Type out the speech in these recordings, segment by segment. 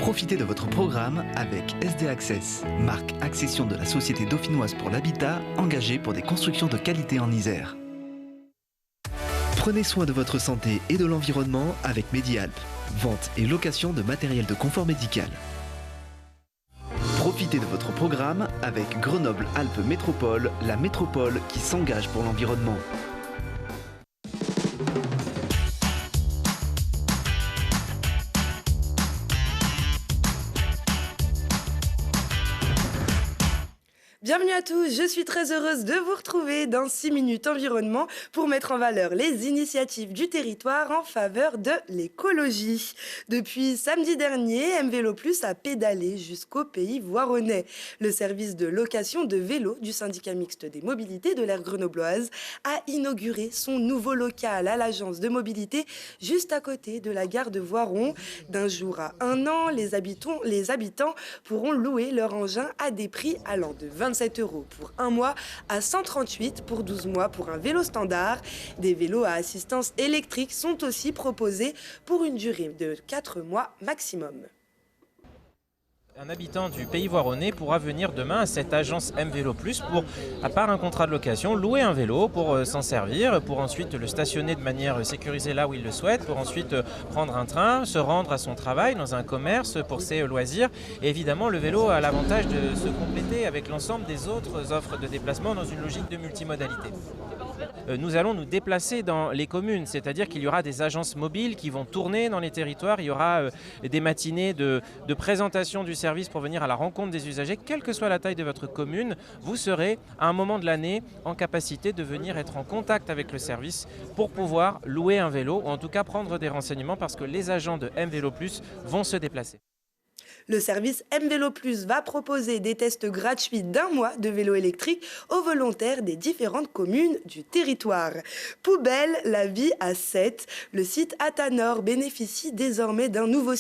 Profitez de votre programme avec SD Access, marque accession de la Société dauphinoise pour l'habitat, engagée pour des constructions de qualité en Isère. Prenez soin de votre santé et de l'environnement avec Medialp, vente et location de matériel de confort médical. Profitez de votre programme avec Grenoble-Alpes Métropole, la métropole qui s'engage pour l'environnement. Bienvenue à tous, je suis très heureuse de vous retrouver dans 6 minutes environnement pour mettre en valeur les initiatives du territoire en faveur de l'écologie. Depuis samedi dernier, MVélo Plus a pédalé jusqu'au Pays Voironnais. Le service de location de vélos du syndicat mixte des mobilités de l'aire grenobloise a inauguré son nouveau local à l'agence de mobilité juste à côté de la gare de Voiron. D'un jour à un an, les habitants pourront louer leur engin à des prix allant de 27 € pour un mois à 138 pour 12 mois pour un vélo standard. Des vélos à assistance électrique sont aussi proposés pour une durée de 4 mois maximum. Un habitant du Pays Voironnais pourra venir demain à cette agence MVélo Plus pour, à part un contrat de location, louer un vélo pour s'en servir, pour ensuite le stationner de manière sécurisée là où il le souhaite, pour ensuite prendre un train, se rendre à son travail dans un commerce pour ses loisirs. Et évidemment, le vélo a l'avantage de se compléter avec l'ensemble des autres offres de déplacement dans une logique de multimodalité. Nous allons nous déplacer dans les communes, c'est-à-dire qu'il y aura des agences mobiles qui vont tourner dans les territoires. Il y aura des matinées de présentation du service pour venir à la rencontre des usagers. Quelle que soit la taille de votre commune, vous serez à un moment de l'année en capacité de venir être en contact avec le service pour pouvoir louer un vélo ou en tout cas prendre des renseignements parce que les agents de MVélo Plus vont se déplacer. Le service MVélo Plus va proposer des tests gratuits d'1 mois de vélo électrique aux volontaires des différentes communes du territoire. Poubelle, la vie à 7. Le site Athanor bénéficie désormais d'un nouveau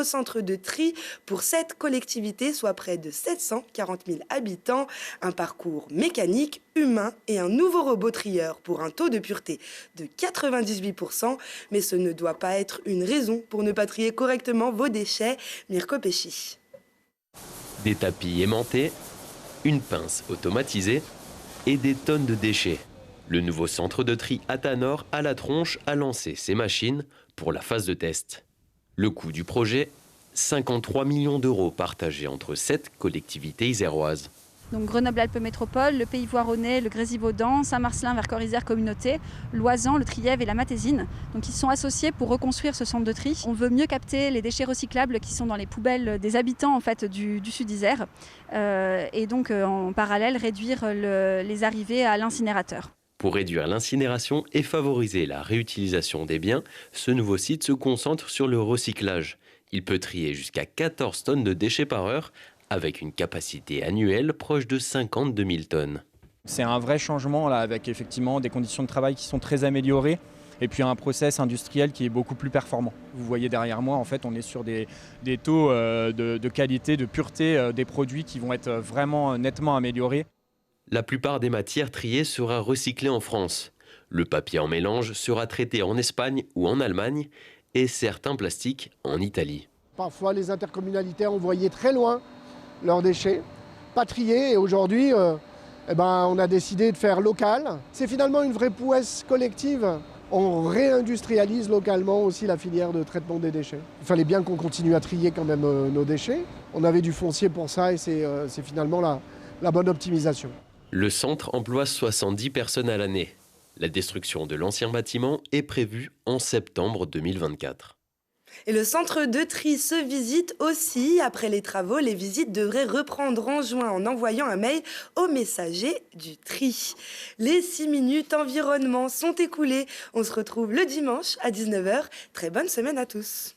centre de tri pour 7 collectivités, soit près de 740 000 habitants. Un parcours mécanique, humain et un nouveau robot trieur pour un taux de pureté de 98%. Mais ce ne doit pas être une raison pour ne pas trier correctement vos déchets. Mirko Pesci. Des tapis aimantés, une pince automatisée et des tonnes de déchets. Le nouveau centre de tri Athanor à la tronche a lancé ses machines pour la phase de test. Le coût du projet, 53 millions € partagés entre 7 collectivités iséroises. Donc Grenoble-Alpes Métropole, le Pays Voironnais, le Grésivaudan, Saint-Marcellin vers Corps-Isère Communauté, Loisan, le Trièves et la Matésine. Donc ils sont associés pour reconstruire ce centre de tri. On veut mieux capter les déchets recyclables qui sont dans les poubelles des habitants en fait, du sud Isère et donc en parallèle réduire les arrivées à l'incinérateur. Pour réduire l'incinération et favoriser la réutilisation des biens, ce nouveau site se concentre sur le recyclage. Il peut trier jusqu'à 14 tonnes de déchets par heure, avec une capacité annuelle proche de 52 000 tonnes. C'est un vrai changement là, avec effectivement des conditions de travail qui sont très améliorées et puis un process industriel qui est beaucoup plus performant. Vous voyez derrière moi, en fait, on est sur des taux de qualité, de pureté des produits qui vont être vraiment nettement améliorés. La plupart des matières triées sera recyclée en France. Le papier en mélange sera traité en Espagne ou en Allemagne et certains plastiques en Italie. Parfois, les intercommunalités envoyaient très loin leurs déchets, pas triés, et aujourd'hui, on a décidé de faire local. C'est finalement une vraie prouesse collective. On réindustrialise localement aussi la filière de traitement des déchets. Il fallait bien qu'on continue à trier quand même nos déchets. On avait du foncier pour ça et c'est finalement la bonne optimisation. Le centre emploie 70 personnes à l'année. La destruction de l'ancien bâtiment est prévue en septembre 2024. Et le centre de tri se visite aussi. Après les travaux, les visites devraient reprendre en juin en envoyant un mail au messager du tri. Les 6 minutes environnement sont écoulées. On se retrouve le dimanche à 19 h. Très bonne semaine à tous.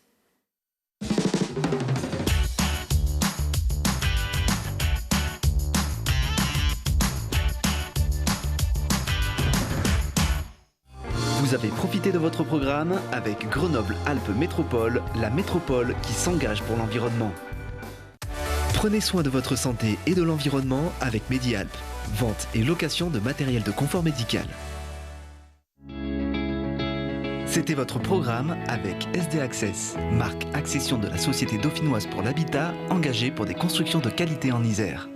Vous avez profité de votre programme avec Grenoble-Alpes Métropole, la métropole qui s'engage pour l'environnement. Prenez soin de votre santé et de l'environnement avec Medialp, vente et location de matériel de confort médical. C'était votre programme avec SD Access, marque accession de la Société dauphinoise pour l'habitat, engagée pour des constructions de qualité en Isère.